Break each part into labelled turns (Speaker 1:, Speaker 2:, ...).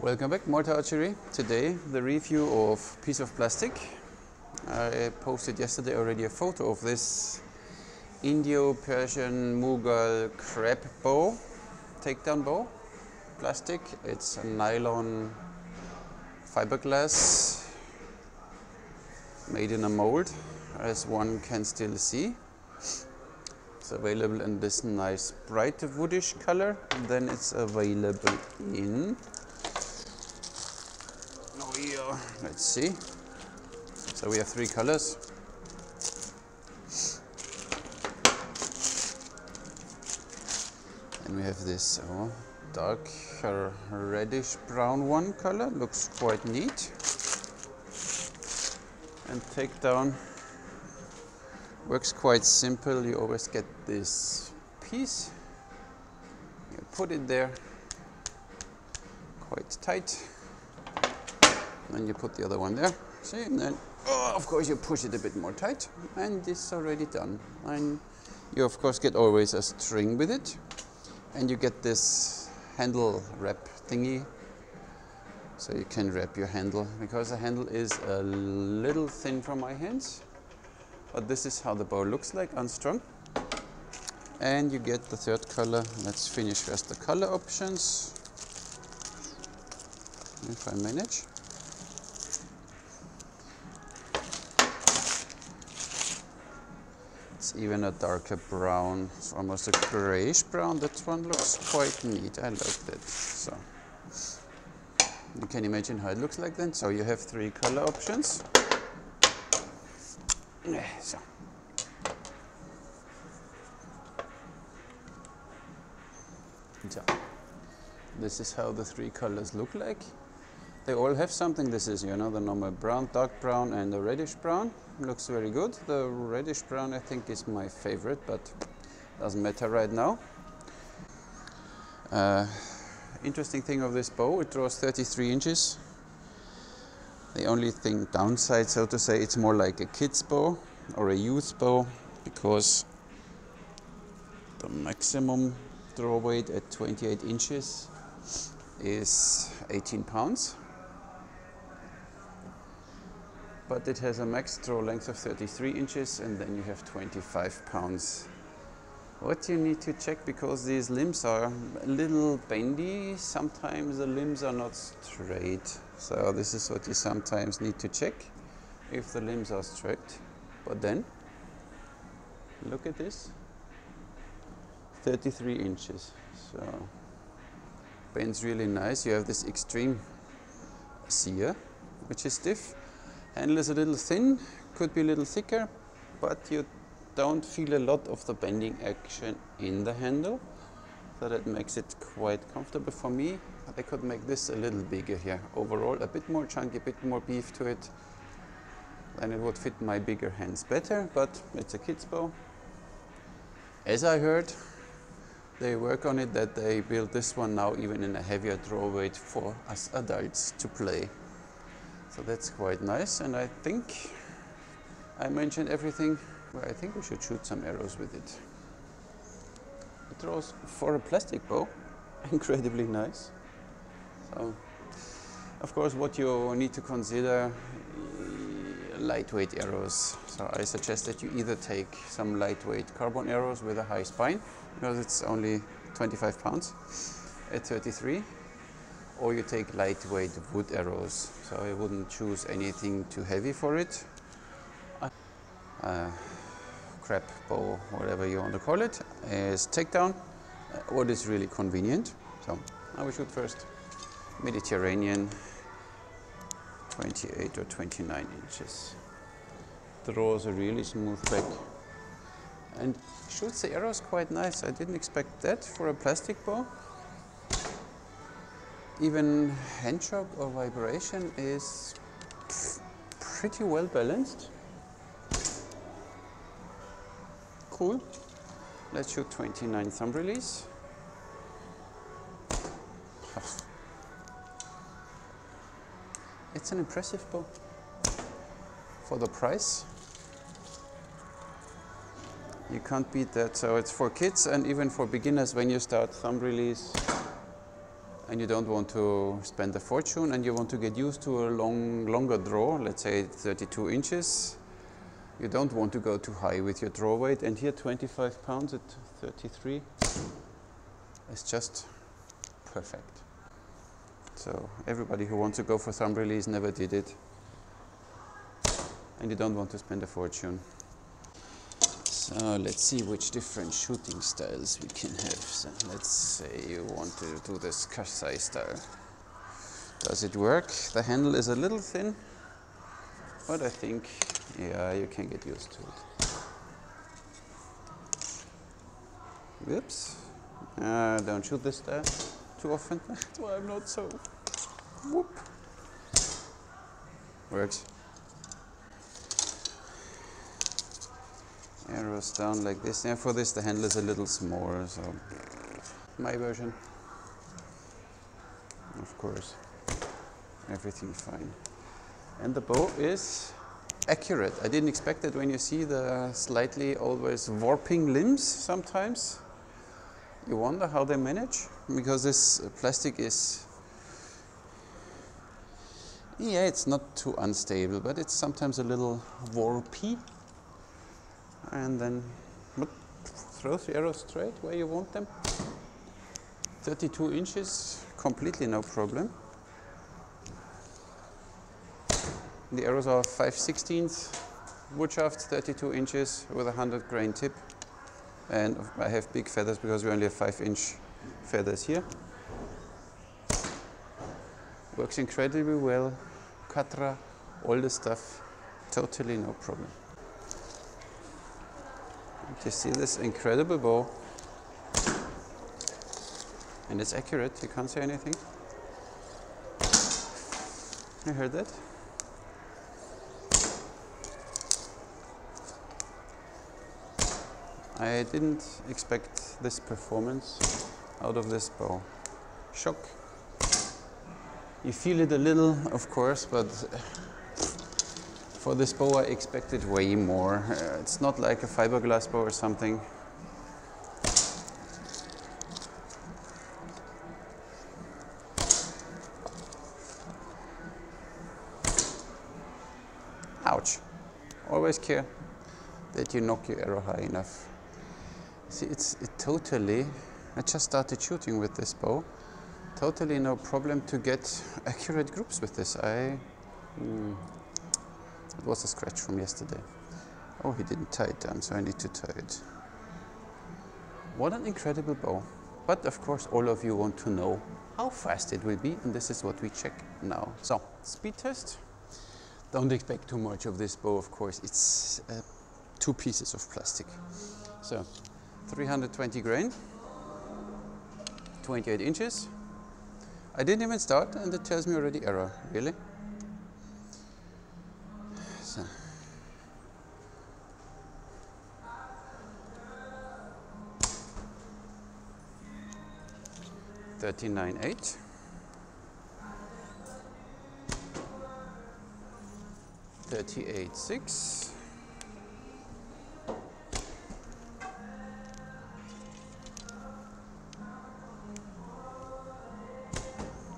Speaker 1: Welcome back, Malta Archery. Today the review of piece of plastic. I posted yesterday already a photo of this Indio Persian Mughal crab bow, takedown bow, plastic. It's a nylon fiberglass made in a mold, as one can still see. It's available in this nice bright woodish color. And then it's available in, let's see. So we have three colors. And we have this dark reddish brown one color, looks quite neat. And takedown works quite simple. You always get this piece, you put it there quite tight, then you put the other one there, see, and then of course you push it a bit more tight, and this is already done. And you of course get always a string with it, and you get this handle wrap thingy, so you can wrap your handle, because the handle is a little thin for my hands. But this is how the bow looks like unstrung. And you get the third color. Let's finish first the color options, if I manage. It's even a darker brown, it's almost a grayish brown. That one looks quite neat. I like that. So you can imagine how it looks like then. So you have three color options. So. This is how the three colors look like. They all have something. This is, the normal brown, dark brown, and the reddish brown. Looks very good. The reddish brown I think is my favorite, but doesn't matter right now. Interesting thing of this bow, it draws 33 inches. The only thing downside, so to say, it's more like a kid's bow or a youth bow, because the maximum draw weight at 28 inches is 18 pounds. But it has a max draw length of 33 inches, and then you have 25 pounds. What you need to check, because these limbs are a little bendy, sometimes the limbs are not straight. So this is what you sometimes need to check, if the limbs are straight. But then, look at this, 33 inches. So bends really nice. You have this extreme sear, which is stiff. Handle is a little thin, could be a little thicker, but you don't feel a lot of the bending action in the handle, so that makes it quite comfortable for me. I could make this a little bigger here. Overall, a bit more chunky, a bit more beef to it, then it would fit my bigger hands better, but it's a kid's bow. As I heard, they work on it that they build this one now even in a heavier draw weight for us adults to play. So that's quite nice, and I think I mentioned everything. Well, I think we should shoot some arrows with it. It draws, for a plastic bow, incredibly nice. So, of course, what you need to consider, lightweight arrows. So I suggest that you either take some lightweight carbon arrows with a high spine, because it's only 25 pounds at 33, or you take lightweight wood arrows. So I wouldn't choose anything too heavy for it. Crab bow, whatever you want to call it, is takedown. What is really convenient. So I will shoot first Mediterranean, 28 or 29 inches. Draws a really smooth back and shoots the arrows quite nice. I didn't expect that for a plastic bow. Even hand shock or vibration is pretty well balanced. Cool. Let's shoot 29 thumb release. It's an impressive bow for the price. You can't beat that. So it's for kids and even for beginners when you start thumb release. and you don't want to spend a fortune, and you want to get used to a longer draw, let's say 32 inches. You don't want to go too high with your draw weight, and here 25 pounds at 33 is just perfect. So everybody who wants to go for thumb release never did it, and you don't want to spend a fortune. So let's see which different shooting styles we can have. So let's say you want to do this Kasai style. Does it work? The handle is a little thin, but I think, yeah, you can get used to it. Whoops. Don't shoot this style too often. That's why I'm not so. Whoop. Works. Arrows down like this. Yeah, for this the handle is a little smaller, so my version. Of course, everything fine. And the bow is accurate. I didn't expect it when you see the slightly always warping limbs sometimes. You wonder how they manage, because this plastic is, yeah, it's not too unstable, but it's sometimes a little warpy. And then throw the arrows straight where you want them. 32 inches, completely no problem. The arrows are 5/16 wood shaft, 32 inches with a 100 grain tip. And I have big feathers because we only have 5-inch feathers here. Works incredibly well. Katra, all the stuff, totally no problem. You see this incredible bow, and it's accurate, you can't say anything. You heard that? I didn't expect this performance out of this bow. Shock. You feel it a little, of course, but for this bow I expected way more. It's not like a fiberglass bow or something. Ouch. Always care that you knock your arrow high enough. See, I just started shooting with this bow. Totally no problem to get accurate groups with this. It was a scratch from yesterday. Oh, he didn't tie it down, so I need to tie it. What an incredible bow. But of course, all of you want to know how fast it will be, and this is what we check now. So, speed test. Don't expect too much of this bow, of course. It's 2 pieces of plastic. So, 320 grain, 28 inches. I didn't even start, and it tells me already error. Really? So. $39.8. 38.6.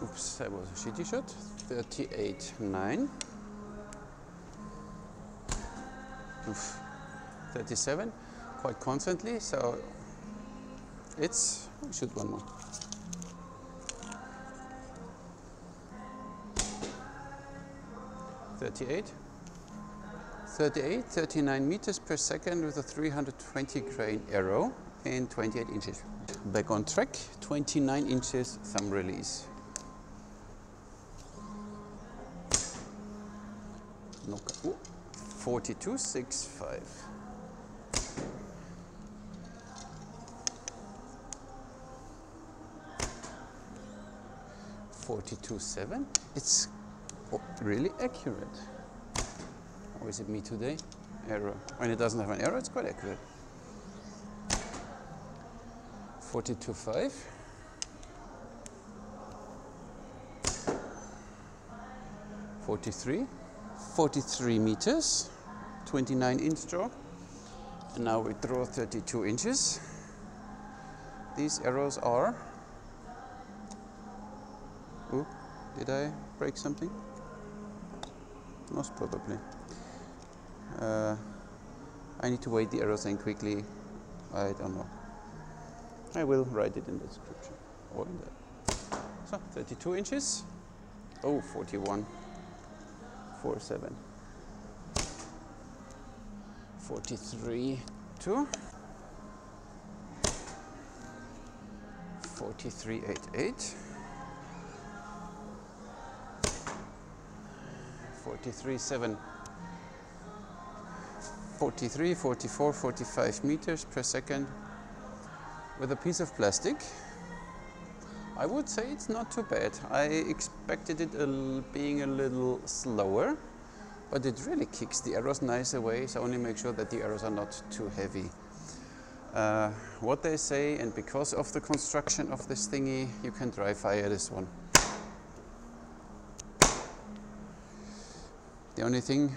Speaker 1: Oops, that was a shitty shot. 38.9. Oof. 37, quite constantly, so it's, shoot one more. $38, 39 meters per second with a 320 grain arrow and 28 inches. Back on track, 29 inches thumb release. Ooh, 42.65. 42.7. It's really accurate. Or is it me today? Arrow. When it doesn't have an arrow, it's quite accurate. 42.5. 43. 43 meters. 29 inch draw. And now we draw 32 inches. These arrows are Ooh, did I break something? Most probably. I need to weight the arrows in quickly. I don't know. I will write it in the description or in the. So 32 inches. Oh, 41. 47. 43. 2. 43.88. 43.7. 43, 44, 45 meters per second with a piece of plastic. I would say it's not too bad. I expected it being a little slower, but it really kicks the arrows nice away, so only make sure that the arrows are not too heavy. What they say, and because of the construction of this thingy, you can dry fire this one. The only thing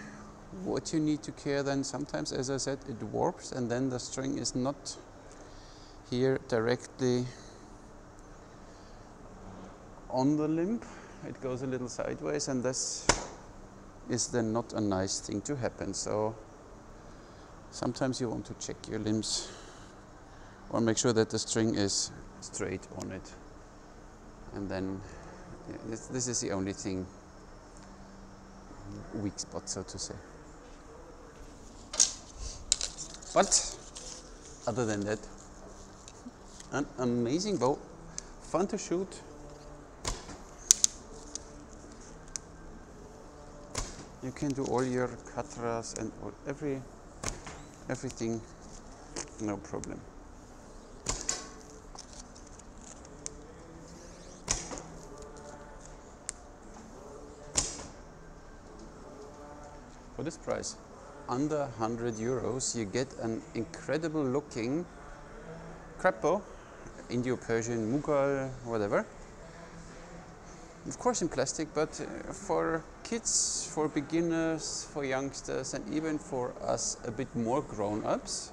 Speaker 1: what you need to care then, sometimes, as I said, it warps and then the string is not here directly on the limb. It goes a little sideways, and this is then not a nice thing to happen. So sometimes you want to check your limbs or make sure that the string is straight on it. And then this is the only thing, weak spot, so to say. But other than that, an amazing bow, fun to shoot. You can do all your katras and everything, no problem. For this price, under 100 euros, you get an incredible looking crab bow, Indio Persian Mughal, whatever. Of course in plastic, but for kids, for beginners, for youngsters, and even for us a bit more grown-ups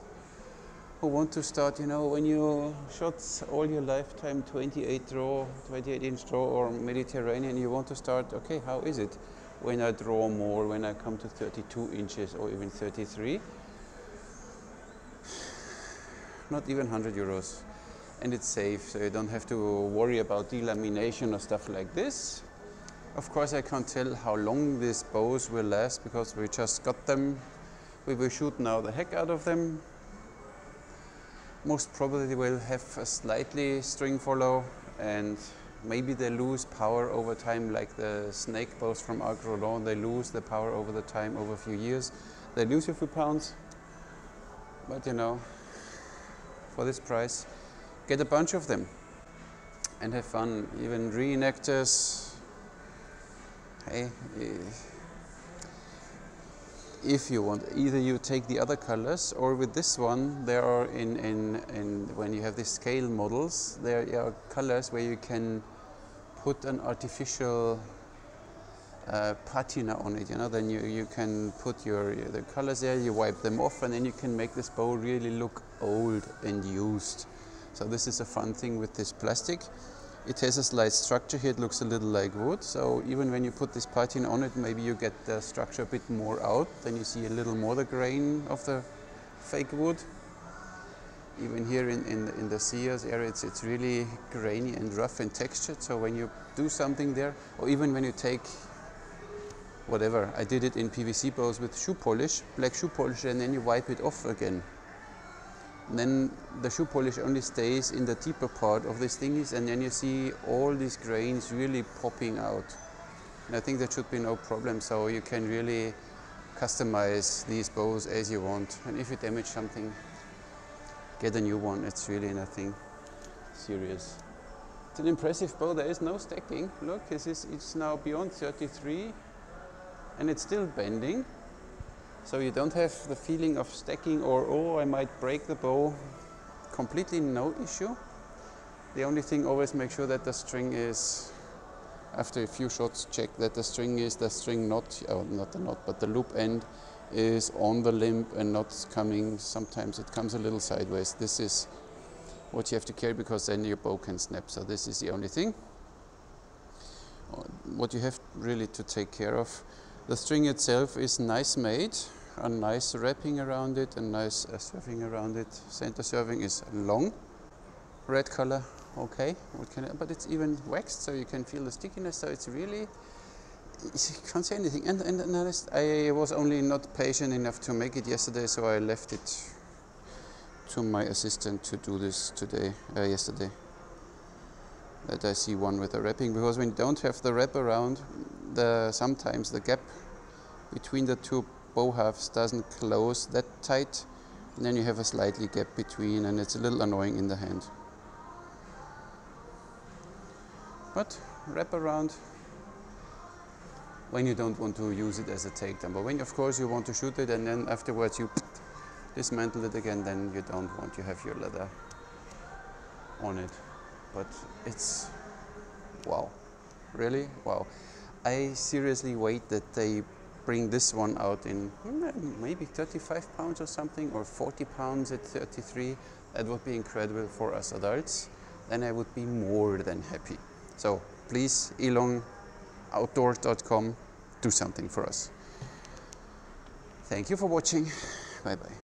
Speaker 1: who want to start, you know, when you shot all your lifetime 28-inch draw or Mediterranean, you want to start, okay, how is it when I draw more, when I come to 32 inches or even 33? Not even 100 euros. And it's safe, so you don't have to worry about delamination or stuff like this. Of course, I can't tell how long these bows will last because we just got them. We will shoot now the heck out of them. Most probably they will have a slightly string follow, and maybe they lose power over time, like the snake bows from Armin. They lose the power over the time, over a few years. They lose a few pounds, but you know, for this price, get a bunch of them and have fun. Even reenactors, hey, if you want, either you take the other colors, or with this one, there are when you have these scale models, there are colors where you can put an artificial patina on it, you know, then you can put the colors there, you wipe them off, and then you can make this bow really look old and used. So this is a fun thing with this plastic. It has a slight structure here, it looks a little like wood, so even when you put this patina on it, maybe you get the structure a bit more out, then you see a little more the grain of the fake wood. Even here in the Sears area, it's really grainy and rough and textured, so when you do something there, or even when you take whatever, I did it in PVC bows with shoe polish, black shoe polish, and then you wipe it off again. And then the shoe polish only stays in the deeper part of these thingies, and then you see all these grains really popping out. And I think that should be no problem, so you can really customize these bows as you want. And if you damage something, get a new one. It's really nothing serious. It's an impressive bow. There is no stacking. Look, it's now beyond 33 and it's still bending. So you don't have the feeling of stacking or, oh, I might break the bow. Completely no issue. The only thing, always make sure that the string is, after a few shots, check that the string knot, not the knot, but the loop end is on the limb and not coming, sometimes it comes a little sideways. This is what you have to carry, because then your bow can snap. So this is the only thing. what you have really to take care of. The string itself is nice made, a nice wrapping around it, a nice serving around it. Center serving is long, red color, okay. But it's even waxed, so you can feel the stickiness. So it's really, you can't say anything. And I was only not patient enough to make it yesterday, so I left it to my assistant to do this yesterday. That I see one with the wrapping, because when you don't have the wrap around, sometimes the gap between the two bow halves doesn't close that tight, and then you have a slightly gap between, and it's a little annoying in the hand. But wrap around when you don't want to use it as a takedown. But when, of course, you want to shoot it and then afterwards you dismantle it again, then you don't want to have your leather on it. But it's, wow, really, wow. I seriously wait that they bring this one out in maybe 35 pounds or something, or 40 pounds at 33. That would be incredible for us adults. Then I would be more than happy. So please, Elong outdoors.com, do something for us. Thank you for watching. Bye bye.